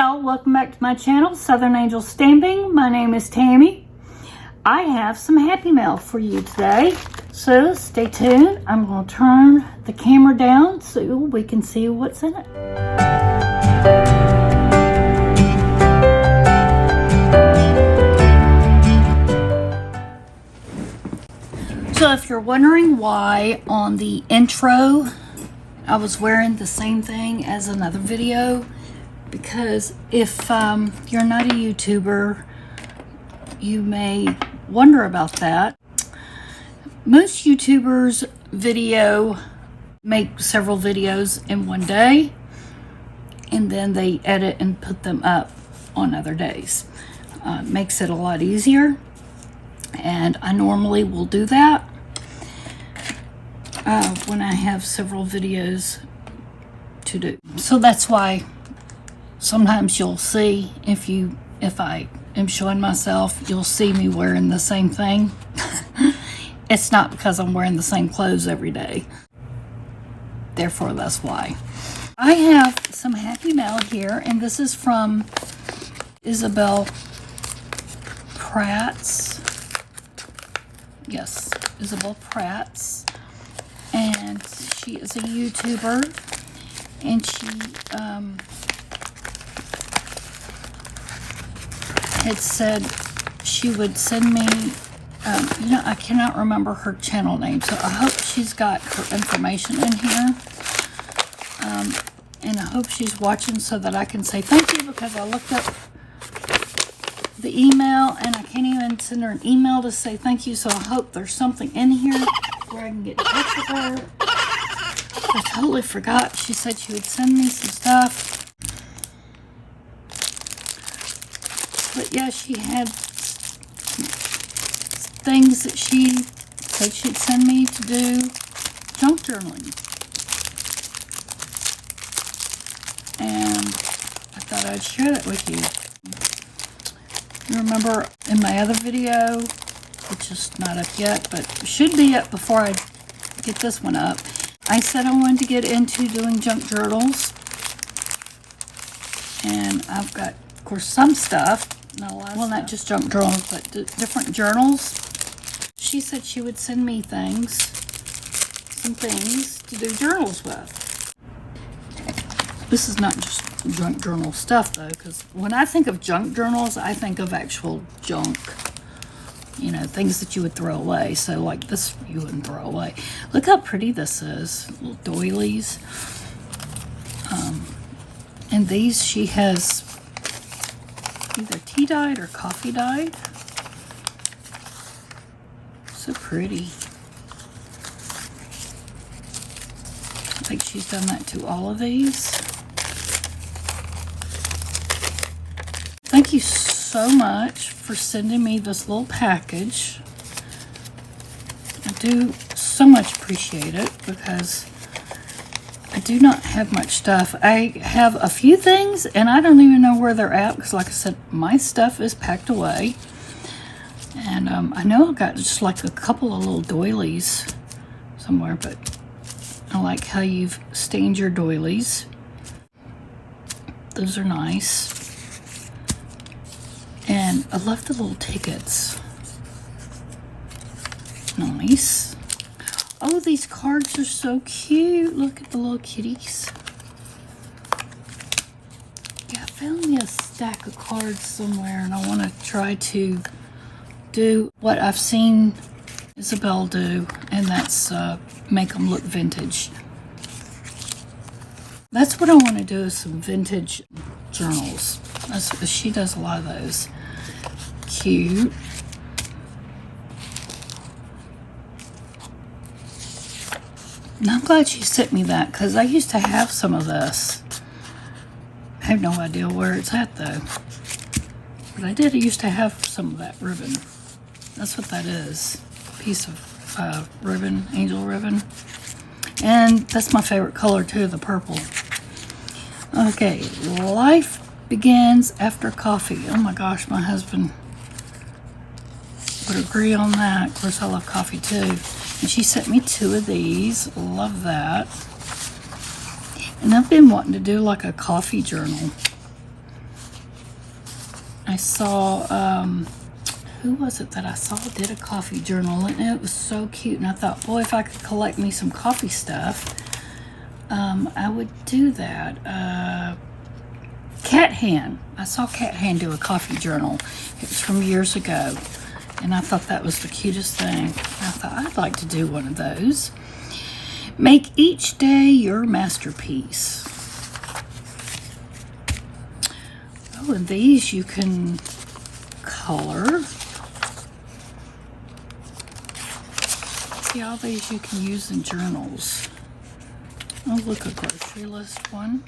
y'all, welcome back to my channel, Southern Angel Stamping. My name is Tammy. I have some happy mail for you today, so stay tuned. I'm going to turn the camera down so we can see what's in it. So if you're wondering why on the intro I was wearing the same thing as another video, because if you're not a YouTuber, you may wonder about that. Most YouTubers make several videos in one day, and then they edit and put them up on other days. Makes it a lot easier, and I normally will do that when I have several videos to do. So that's why sometimes you'll see, if I am showing myself, you'll see me wearing the same thing. It's not because I'm wearing the same clothes every day. Therefore, that's why. I have some happy mail here, and this is from Isabel Pratt's. Yes, Isabel Pratt's. And she is a YouTuber, and she had said she would send me, I cannot remember her channel name, so I hope she's got her information in here. And I hope she's watching so that I can say thank you, because I looked up the email and I can't even send her an email to say thank you, so I hope there's something in here where I can get in touch with her. I totally forgot. She said she would send me some stuff. But yeah, she had things that she said she'd send me to do junk journaling. And I thought I'd share that with you. You remember in my other video, which is not up yet, but should be up before I get this one up, I said I wanted to get into doing junk journals. And I've got, of course, some stuff. Not a lot of stuff. Not just junk journals, but different journals. She said she would send me some things to do journals with. This is not just junk journal stuff, though, because when I think of junk journals, I think of actual junk. You know, things that you would throw away. So, like this, you wouldn't throw away. Look how pretty this is. Little doilies. And these she has either tea dyed or coffee dyed. So pretty. I think she's done that to all of these. Thank you so much for sending me this little package. I do so much appreciate it, because I do not have much stuff. I have a few things and I don't even know where they're at, because like I said, my stuff is packed away. And I know I've got just like a couple of little doilies somewhere, but I like how you've stained your doilies. Those are nice. And I love the little tickets. Nice. Oh, these cards are so cute. Look at the little kitties. Yeah, I found me a stack of cards somewhere, and I want to try to do what I've seen Isabel do, and that's make them look vintage. That's what I want to do, is some vintage journals. She does a lot of those. Cute. And I'm glad she sent me that, because I used to have some of this. I have no idea where it's at, though. But I used to have some of that ribbon. That's what that is. A piece of ribbon, angel ribbon. And that's my favorite color, too, the purple. Okay, life begins after coffee. Oh my gosh, my husband would agree on that. Of course, I love coffee too. And she sent me 2 of these. Love that. And I've been wanting to do like a coffee journal. I saw, who was it that I saw did a coffee journal, and it was so cute, and I thought, boy, if I could collect me some coffee stuff, I would do that. Cat Hand. I saw Cat Hand do a coffee journal. It was from years ago, and I thought that was the cutest thing. I thought I'd like to do one of those. Make each day your masterpiece. Oh, and these you can color. See, all these you can use in journals. Oh, look, a grocery list one.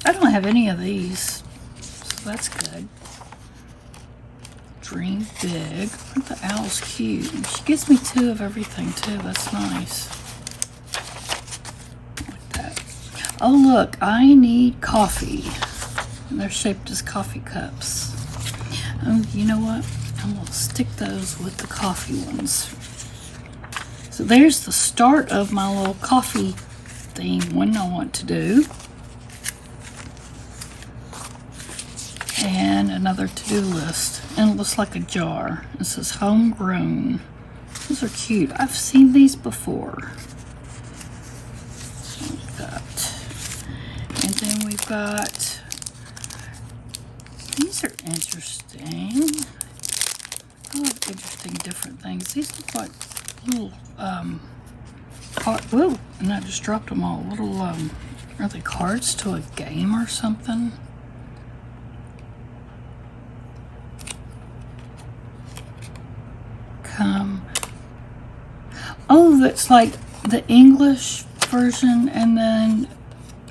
I don't have any of these, so that's good. Dream big. Aren't the owl's cute? She gives me 2 of everything too. That's nice. Like that. Oh, look, I need coffee. And they're shaped as coffee cups. You know what? I'm going to stick those with the coffee ones. So there's the start of my little coffee theme one I want to do. And another to-do list. And it looks like a jar. It says homegrown. Those are cute. I've seen these before. Like that. And then we've got, these are interesting. I love interesting different things. These look like little, whoa, and I just dropped them all. Little, are they cards to a game or something? Oh, that's like the English version and then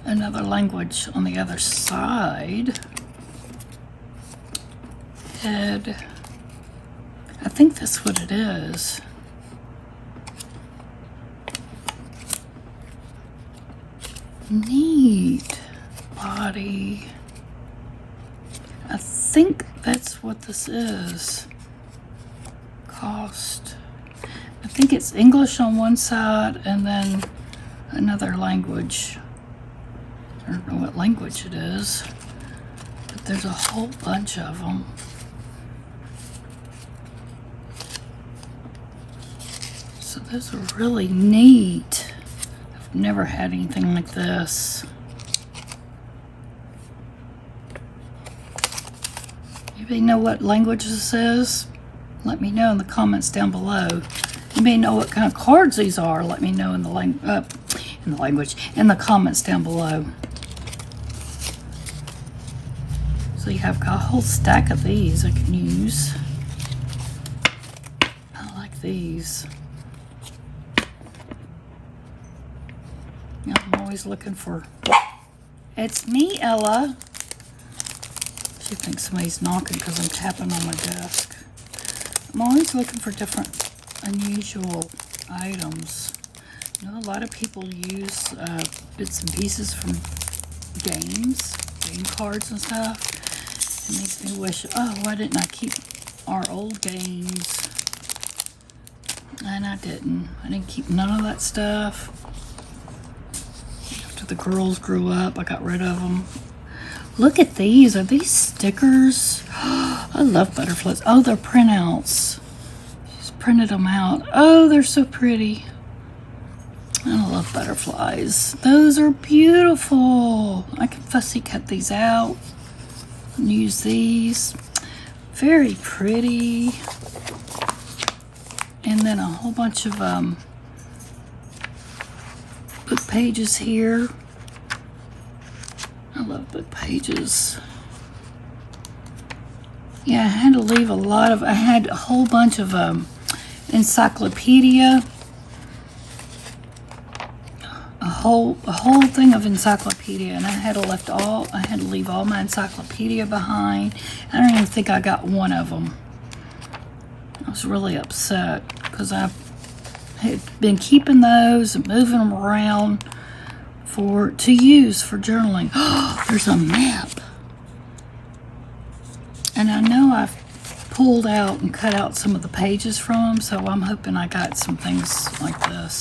another language on the other side. Head. I think that's what it is. Neat. Body. I think that's what this is. Cost. I think it's English on one side and then another language. I don't know what language it is, but there's a whole bunch of them. So those are really neat. I've never had anything like this. Anybody know what language this is? Let me know in the comments down below. You may know what kind of cards these are. Let me know in the in the comments down below. So you have got a whole stack of these I can use. I like these. I'm always looking for. It's me, Ella. She thinks somebody's knocking because I'm tapping on my desk. I'm always looking for different unusual items. You know, a lot of people use bits and pieces from games, game cards and stuff. It makes me wish, oh, why didn't I keep our old games? And I didn't. I didn't keep none of that stuff. After the girls grew up, I got rid of them. Look at these. Are these stickers? I love butterflies. Oh, they're printouts. Printed them out. Oh, they're so pretty. I love butterflies. Those are beautiful. I can fussy cut these out and use these. Very pretty. And then a whole bunch of book pages here. I love book pages. Yeah, I had to leave a lot of, I had a whole bunch of encyclopedia, a whole thing of encyclopedia, and I had to leave all my encyclopedia behind. I don't even think I got one of them. I was really upset because I had been keeping those and moving them around to use for journaling. Oh, there's a map. And I know I've pulled out and cut out some of the pages from them, so I'm hoping I got some things like this.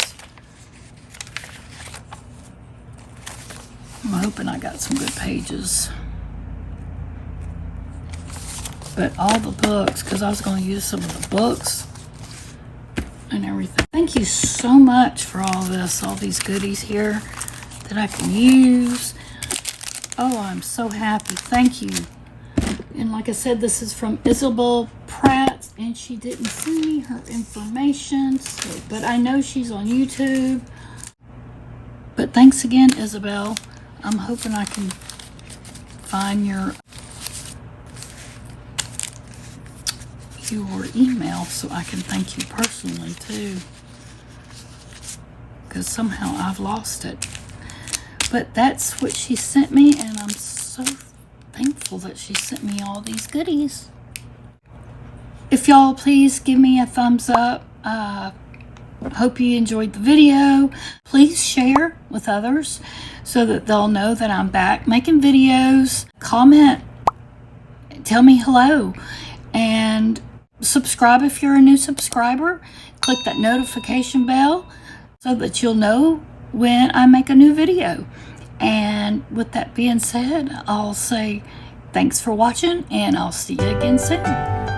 I'm hoping I got some good pages. But all the books, because I was going to use some of the books and everything. Thank you so much for all this, all these goodies here that I can use. Oh, I'm so happy. Thank you. And like I said, this is from Isabel Pratt, and she didn't send me her information, but I know she's on YouTube. But thanks again, Isabel. I'm hoping I can find your email so I can thank you personally too, because somehow I've lost it. But that's what she sent me, and I'm so thankful that she sent me all these goodies. If y'all please give me a thumbs up. Hope you enjoyed the video. Please share with others so that they'll know that I'm back making videos. Comment, tell me hello, and subscribe if you're a new subscriber. Click that notification bell so that you'll know when I make a new video. And with that being said, I'll say thanks for watching, and I'll see you again soon.